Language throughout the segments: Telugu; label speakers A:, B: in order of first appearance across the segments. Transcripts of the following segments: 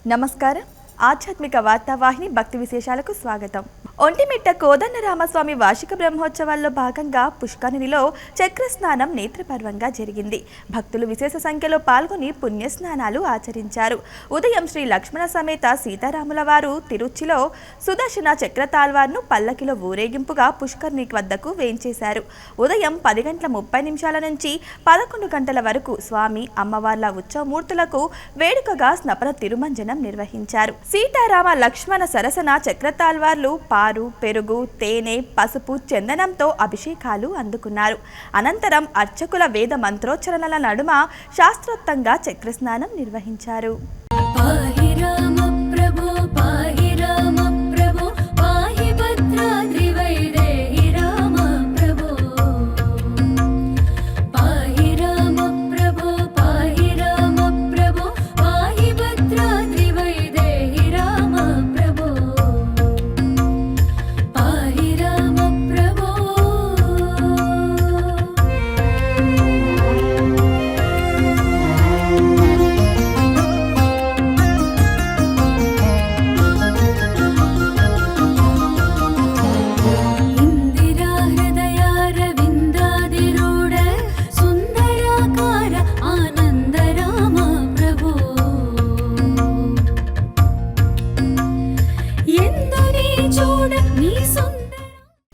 A: నమస్కారం. ఆధ్యాత్మిక వార్తావాహిని భక్తి విశేషాలకు స్వాగతం. ఒంటిమిట్ట కోదండరామస్వామి వార్షిక బ్రహ్మోత్సవాల్లో భాగంగా పుష్కరిణిలో చక్రస్నానం నేత్రపర్వంగా జరిగింది. భక్తులు విశేష సంఖ్యలో పాల్గొని పుణ్యస్నానాలు ఆచరించారు. ఉదయం శ్రీ లక్ష్మణ సమేత సీతారాముల వారు తిరుచిలో సుదర్శన చక్రతాల్వార్ను పల్లకిలో ఊరేగింపుగా పుష్కరిణి వద్దకు వేంచేశారు. ఉదయం 10:30 నుంచి 11 గంటల వరకు స్వామి అమ్మవార్ల ఉత్సవమూర్తులకు వేడుకగా స్నపన తిరుమంజనం నిర్వహించారు. సీతారామ లక్ష్మణ సరసన చక్రతాల్వార్లు పారు, పెరుగు, తేనె, పసుపు, చందనంతో అభిషేకాలు అందుకున్నారు. అనంతరం అర్చకుల వేద మంత్రోచ్చరణల నడుమ శాస్త్రోక్తంగా చక్రస్నానం నిర్వహించారు.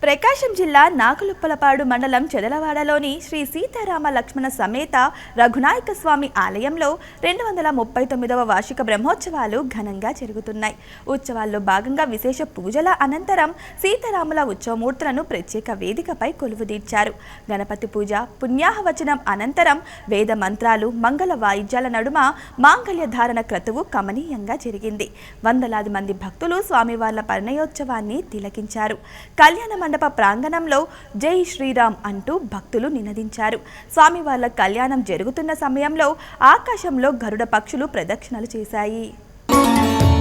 A: ప్రకాశం జిల్లా నాగులుప్పలపాడు మండలం చెదలవాడలోని శ్రీ సీతారామ లక్ష్మణ సమేత రఘునాయక స్వామి ఆలయంలో 239వ వార్షిక బ్రహ్మోత్సవాలు ఘనంగా జరుగుతున్నాయి. ఉత్సవాల్లో భాగంగా విశేష పూజల అనంతరం సీతారాముల ఉత్సవమూర్తులను ప్రత్యేక వేదికపై కొలువుదీర్చారు. గణపతి పూజ, పుణ్యాహవచనం అనంతరం వేద మంత్రాలు, మంగళ వాయిద్యాల నడుమ మాంగళ్య ధారణ క్రతువు కమనీయంగా జరిగింది. వందలాది మంది భక్తులు స్వామివార్ల పరిణయోత్సవాన్ని తిలకించారు. కళ్యాణ మండప ప్రాంగణంలో జై శ్రీరామ్ అంటూ భక్తులు నినదించారు. స్వామివార్ల కళ్యాణం జరుగుతున్న సమయంలో ఆకాశంలో గరుడ పక్షులు ప్రదక్షిణలు చేశాయి.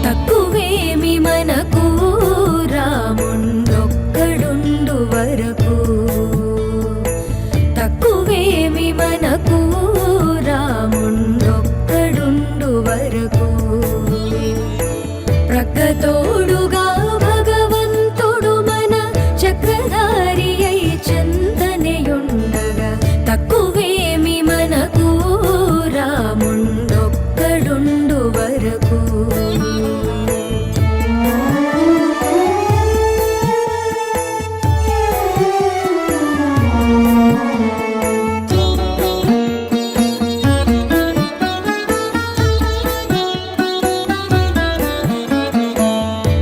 B: తక్కువేమి మనకు రాముండొక్కడుండు వరకు, తక్కువేమి మనకు రాముండొక్కడుండు వరకు, ప్రక్కతోడుగా భగవంతుడు మన చక్రధారి అయి చందనయుండగా, తక్కువేమి మనకు రాముండొక్కడుండు వరకు.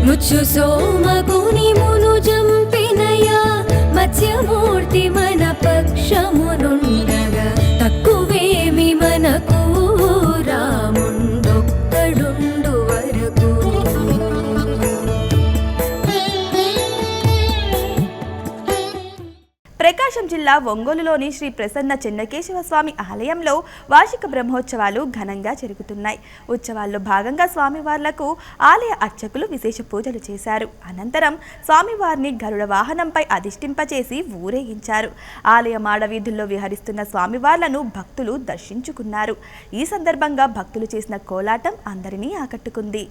B: ముచ్చు సోమగుని మును జంపినయా మత్స్యమూర్తి మన పక్షమునుండగా, తక్కువేమి మనకు రాముండొక్కడుండు వరకు.
A: ప్రకాశం జిల్లా ఒంగోలులోని శ్రీ ప్రసన్న చెన్నకేశవ స్వామి ఆలయంలో వార్షిక బ్రహ్మోత్సవాలు ఘనంగా జరుగుతున్నాయి. ఉత్సవాల్లో భాగంగా స్వామివార్లకు ఆలయ అర్చకులు విశేష పూజలు చేశారు. అనంతరం స్వామివారిని గరుడ వాహనంపై అధిష్ఠింపచేసి ఊరేగించారు. ఆలయ మాడవీధుల్లో విహరిస్తున్న స్వామివార్లను భక్తులు దర్శించుకున్నారు. ఈ సందర్భంగా భక్తులు చేసిన కోలాటం అందరినీ ఆకట్టుకుంది.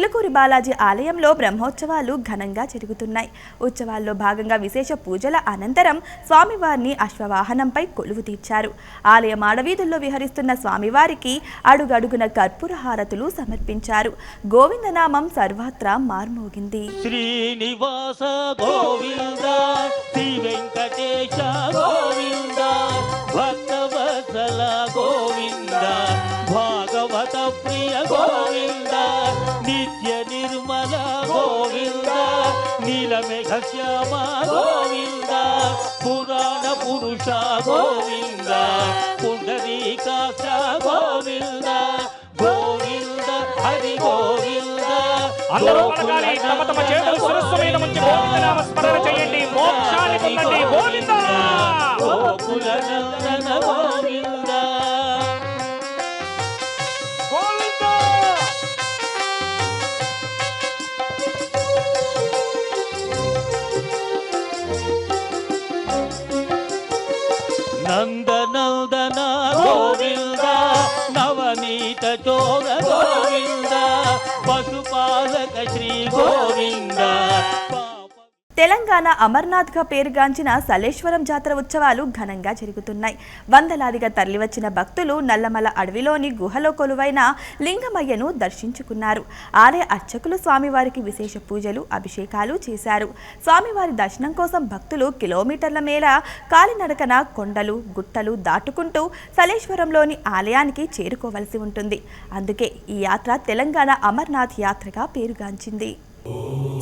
A: చిలుకూరి బాలాజీ ఆలయంలో బ్రహ్మోత్సవాలు ఘనంగా జరుగుతున్నాయి. ఉత్సవాల్లో భాగంగా విశేష పూజల అనంతరం స్వామివారిని అశ్వవాహనంపై కొలువు తీర్చారు. ఆలయ మాడవీధుల్లో విహరిస్తున్న స్వామివారికి అడుగడుగున కర్పూర హారతులు సమర్పించారు. గోవిందనామం సర్వత్రా మార్మోగింది.
C: శ్రీనివాస గోవింద, శ్రీ వెంకటేశ గోవింద, భక్తవత్సల గోవింద, భాగవత ప్రియ గోవింద, నిత్య నిర్మల గోవింద, నీలమేఘ శ్యామ గోవింద, పురాణ పురుష గోవింద, పుండరీకాక్ష గోవింద, గోవింద హరి గోవింద.
D: అందరూ పలకాలి, తమ తమ చేతులు శిరస్సు మీద ఉంచి గోవిందనామ స్మరణ చేయండి. మోక్షాన్ని పొందండి. గోవింద
C: గోకుల నందన గోవింద
D: గోవింద.
C: నందనందన గోవింద, నవనీత చోర గోవింద, పశుపాలక శ్రీ గోవింద.
A: తెలంగాణ అమర్నాథ్గా పేరుగాంచిన సలేశ్వరం జాతర ఉత్సవాలు ఘనంగా జరుగుతున్నాయి. వందలాదిగా తరలివచ్చిన భక్తులు నల్లమల అడవిలోని గుహలో కొలువైన లింగమయ్యను దర్శించుకున్నారు. ఆలయ అర్చకులు స్వామివారికి విశేష పూజలు, అభిషేకాలు చేశారు. స్వామివారి దర్శనం కోసం భక్తులు కిలోమీటర్ల మేర కాలినడకన కొండలు, గుట్టలు దాటుకుంటూ సలేశ్వరంలోని ఆలయానికి చేరుకోవలసి ఉంటుంది. అందుకే ఈ యాత్ర తెలంగాణ అమర్నాథ్ యాత్రగా పేరుగాంచింది.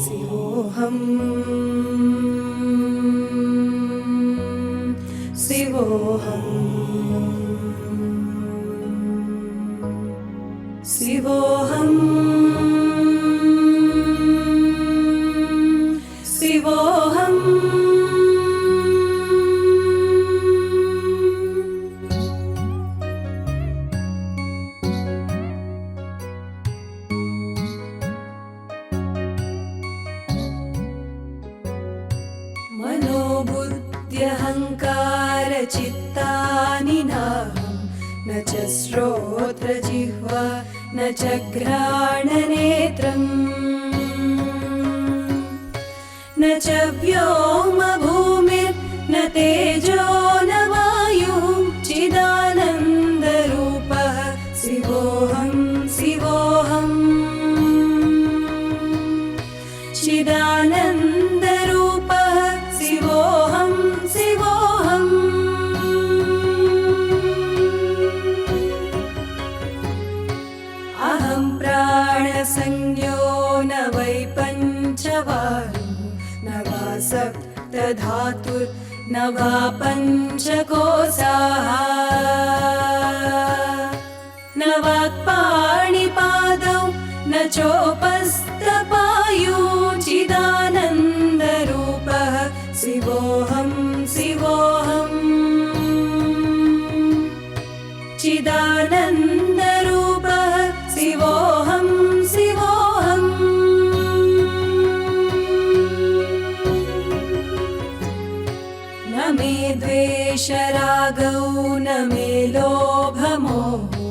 B: శివోహం శివోహం శివోహం శివోహం मनोबुद्ध्यहङ्कार चित्तानि नाहं न च श्रोत्रजिह्वा न च घ्राणनेत्रम् न च व्योमभूमिर्न तेजो न वायुः चिदानन्दरूपः शिवोऽहं शिवोऽहं चिदानन्दरूपः शिवोऽहं शिवोऽहम् अहं प्राणसंज्ञो न वै पञ्चवायु न वा सप्तधातुर्न वा पञ्चकोशाः न वाक्पाणिपादौ न चोपस्थपायु चिदानन्दरूपः शिवोऽहं शिवोऽहं चिदानन्दरूपः शिवोऽहं शिवोऽहम् न मे द्वेषरागौ न मे लोभमोहो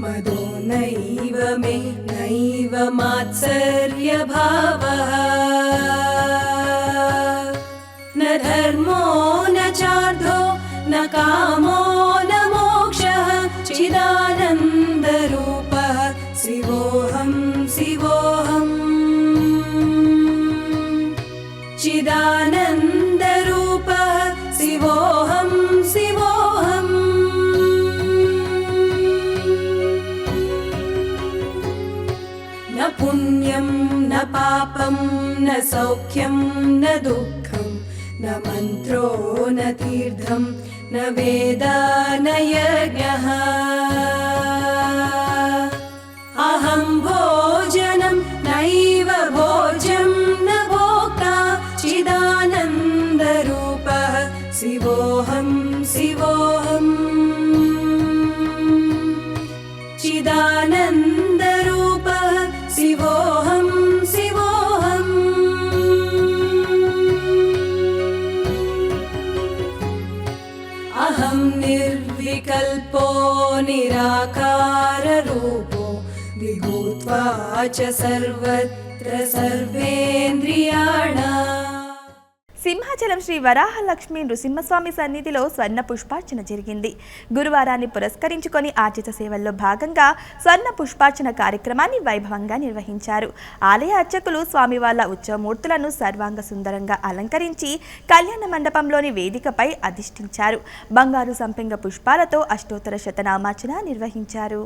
B: मदो नैव मे नैव मात्सर्यभावः न धर्मो न चार्धो न कामो न मोक्षः चिदानन्दरूपः शिवोऽहं शिवोऽहम् चिदानन्दरूपः शिवोऽहं शिवोऽहम् न पुण्यं न पापं न सौख्यं न दुःखं न मन्त्रो न तीर्थं न वेद न यज्ञः अहं भोजनं नैव भोज्यं न भोक्ता चिदानन्दरूपः शिवोऽहं शिवोऽहम् चिदानन्दरूपः शिवोऽहं शिवोऽहम् अहं निर्विकल्पो निराकाररूपो विभूत्वा दृष्ट्वा च सर्वत्र सर्वेन्द्रियाणाम्
A: సింహాచలం శ్రీ వరాహలక్ష్మి నృసింహస్వామి సన్నిధిలో స్వర్ణ పుష్పార్చన జరిగింది. గురువారాన్ని పురస్కరించుకొని ఆర్జిత సేవల్లో భాగంగా స్వర్ణ పుష్పార్చన కార్యక్రమాన్ని వైభవంగా నిర్వహించారు. ఆలయ అర్చకులు స్వామివార్ల ఉత్సవమూర్తులను సర్వాంగ సుందరంగా అలంకరించి కళ్యాణ మండపంలోని వేదికపై అధిష్ఠించారు. బంగారు సంపెంగ పుష్పాలతో అష్టోత్తర శతనామార్చన నిర్వహించారు.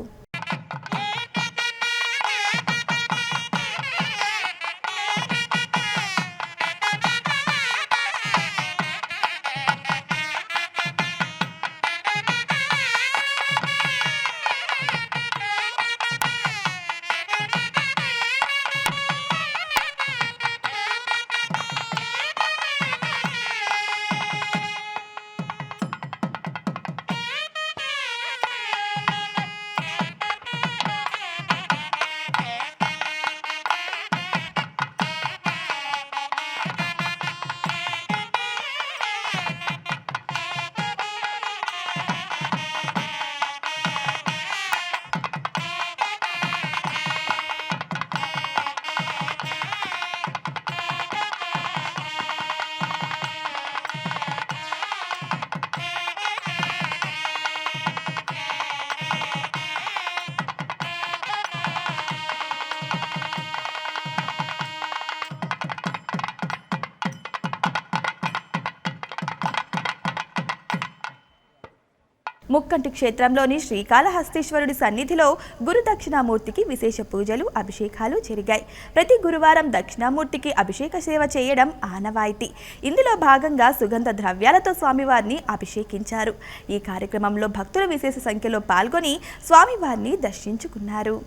A: ముక్కంటి క్షేత్రంలోని శ్రీకాళహస్తీశ్వరుడి సన్నిధిలో గురు దక్షిణామూర్తికి విశేష పూజలు అభిషేకాలు జరిగాయి. ప్రతి గురువారం దక్షిణామూర్తికి అభిషేక సేవ చేయడం ఆనవాయితీ. ఇందులో భాగంగా సుగంధ ద్రవ్యాలతో స్వామివారిని అభిషేకించారు. ఈ కార్యక్రమంలో భక్తులు విశేష సంఖ్యలో పాల్గొని స్వామివారిని దర్శించుకున్నారు.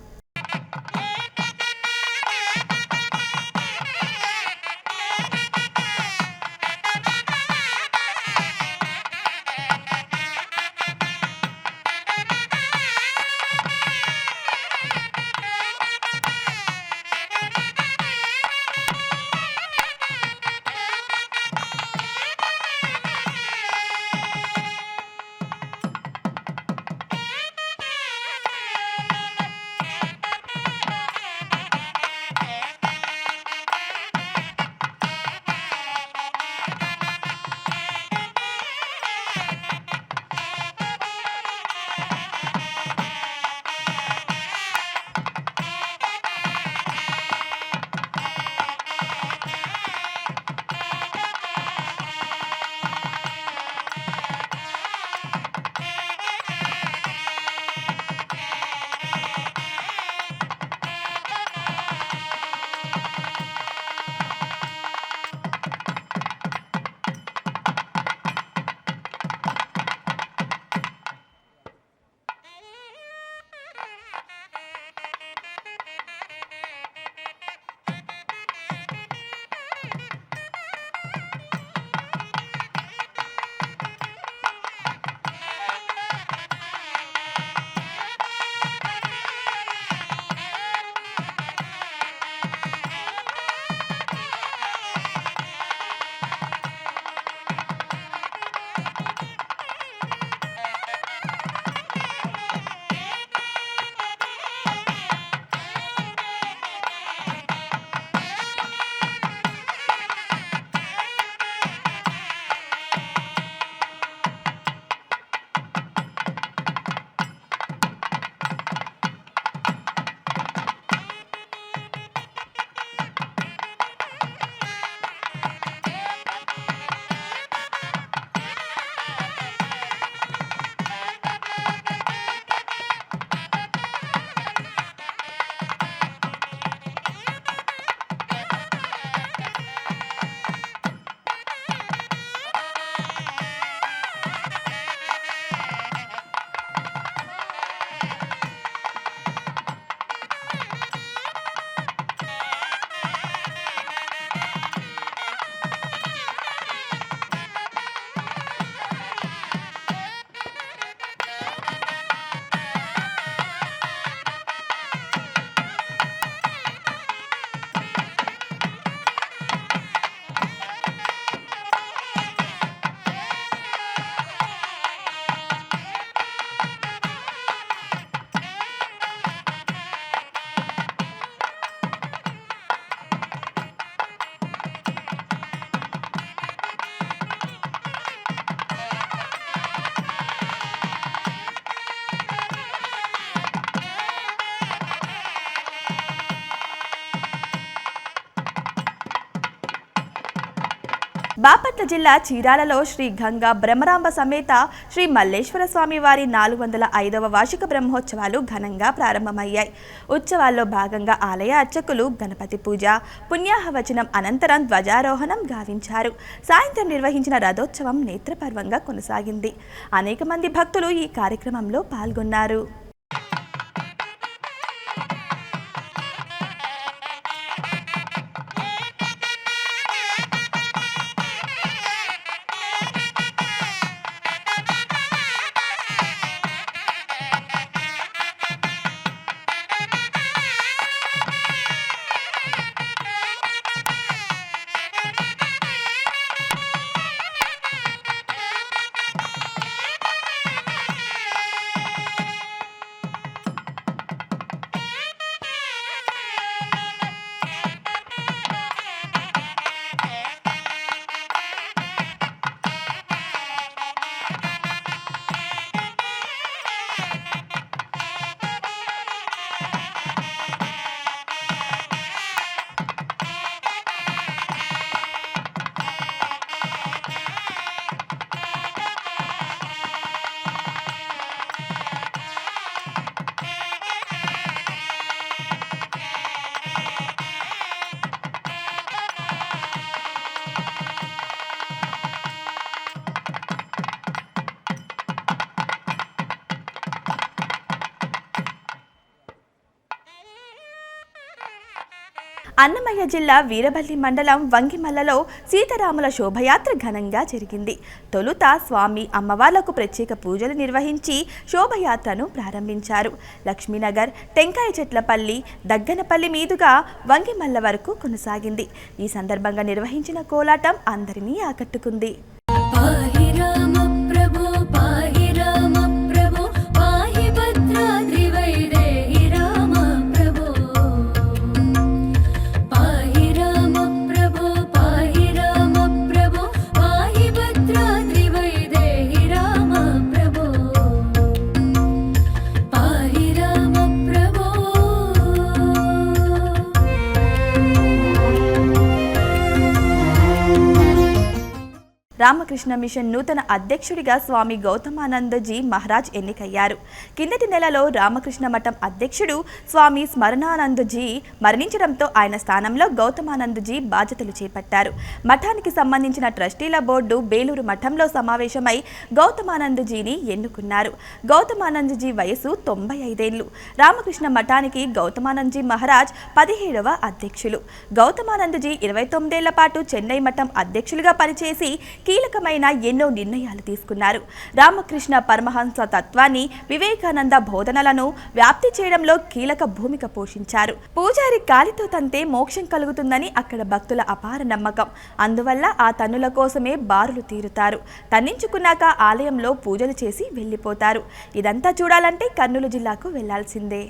A: బాపట్ల జిల్లా చీరాలలో శ్రీ గంగా బ్రహ్మరాంబ సమేత శ్రీ మల్లేశ్వర స్వామి వారి 405వ వార్షిక బ్రహ్మోత్సవాలు ఘనంగా ప్రారంభమయ్యాయి. ఉత్సవాల్లో భాగంగా ఆలయ అర్చకులు గణపతి పూజ, పుణ్యాహవచనం అనంతరం ధ్వజారోహణం గావించారు. సాయంత్రం నిర్వహించిన రథోత్సవం నేత్రపర్వంగా కొనసాగింది. అనేక మంది భక్తులు ఈ కార్యక్రమంలో పాల్గొన్నారు. అన్నమయ్య జిల్లా వీరబల్లి మండలం వంగిమల్లలో సీతారాముల శోభయాత్ర ఘనంగా జరిగింది. తొలుత స్వామి అమ్మవార్లకు ప్రత్యేక పూజలు నిర్వహించి శోభయాత్రను ప్రారంభించారు. లక్ష్మీనగర్, టెంకాయ చెట్లపల్లి, దగ్గనపల్లి మీదుగా వంగిమల్ల వరకు కొనసాగింది. ఈ సందర్భంగా నిర్వహించిన కోలాటం అందరినీ ఆకట్టుకుంది. రామకృష్ణ మిషన్ నూతన అధ్యక్షుడిగా స్వామి గౌతమానందజీ మహారాజ్ ఎన్నికయ్యారు. కిందటి నెలలో రామకృష్ణ మఠం అధ్యక్షుడు స్వామి స్మరణానందజీ మరణించడంతో ఆయన స్థానంలో గౌతమానందజీ బాధ్యతలు చేపట్టారు. మఠానికి సంబంధించిన ట్రస్టీల బోర్డు బేలూరు మఠంలో సమావేశమై గౌతమానందజీని ఎన్నుకున్నారు. గౌతమానందజీ వయసు 95 ఏళ్లు. రామకృష్ణ మఠానికి గౌతమానందజీ మహారాజ్ 17వ అధ్యక్షులు. గౌతమానందజీ 29 ఏళ్ల పాటు చెన్నై మఠం అధ్యక్షులుగా పనిచేసి కీలకమైన ఎన్నో నిర్ణయాలు తీసుకున్నారు. రామకృష్ణ పరమహంస తత్వాన్ని, వివేకానంద బోధనలను వ్యాప్తి చేయడంలో కీలక భూమిక పోషించారు. పూజారి కాలితో తంతే మోక్షం కలుగుతుందని అక్కడ భక్తుల అపార నమ్మకం. అందువల్ల ఆ తన్నుల కోసమే బారులు తీరుతారు. తన్నించుకున్నాక ఆలయంలో పూజలు చేసి వెళ్ళిపోతారు. ఇదంతా చూడాలంటే కర్నూలు జిల్లాకు వెళ్లాల్సిందే.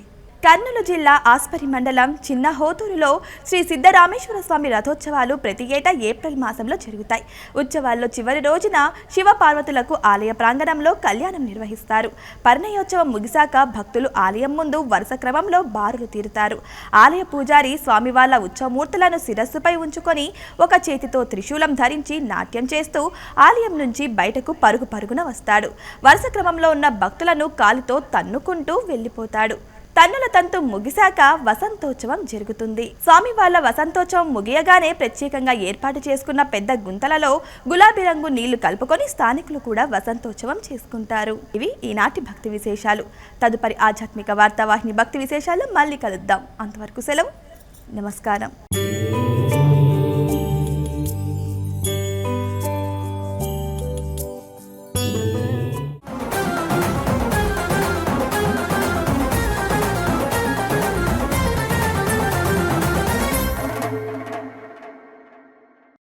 A: కర్నూలు జిల్లా ఆస్పరి మండలం చిన్న హోతూరులో శ్రీ సిద్ధరామేశ్వర స్వామి రథోత్సవాలు ప్రతి ఏటా ఏప్రిల్ మాసంలో జరుగుతాయి. ఉత్సవాల్లో చివరి రోజున శివపార్వతులకు ఆలయ ప్రాంగణంలో కళ్యాణం నిర్వహిస్తారు. పరిణయోత్సవం ముగిశాక భక్తులు ఆలయం ముందు వరుస క్రమంలో బారులు తీరుతారు. ఆలయ పూజారి స్వామివార్ల ఉత్సవమూర్తులను శిరస్సుపై ఉంచుకొని ఒక చేతితో త్రిశూలం ధరించి నాట్యం చేస్తూ ఆలయం నుంచి బయటకు పరుగు పరుగున వస్తాడు. వరుస క్రమంలో ఉన్న భక్తులను కాలితో తన్నుకుంటూ వెళ్ళిపోతాడు. తన్నుల తంతు ముగిశాక వసంతోత్సవం జరుగుతుంది. స్వామి వాళ్ళ వసంతోత్సవం ముగియగానే ప్రత్యేకంగా ఏర్పాటు చేసుకున్న పెద్ద గుంతలలో గులాబీ రంగు నీళ్లు కలుపుకొని స్థానికులు కూడా వసంతోత్సవం చేసుకుంటారు. ఇవి ఈనాటి భక్తి విశేషాలు. తదుపరి ఆధ్యాత్మిక వార్తావాహిని భక్తి విశేషాలు మళ్ళీ కలుద్దాం. అంతవరకు సెలవు. నమస్కారం.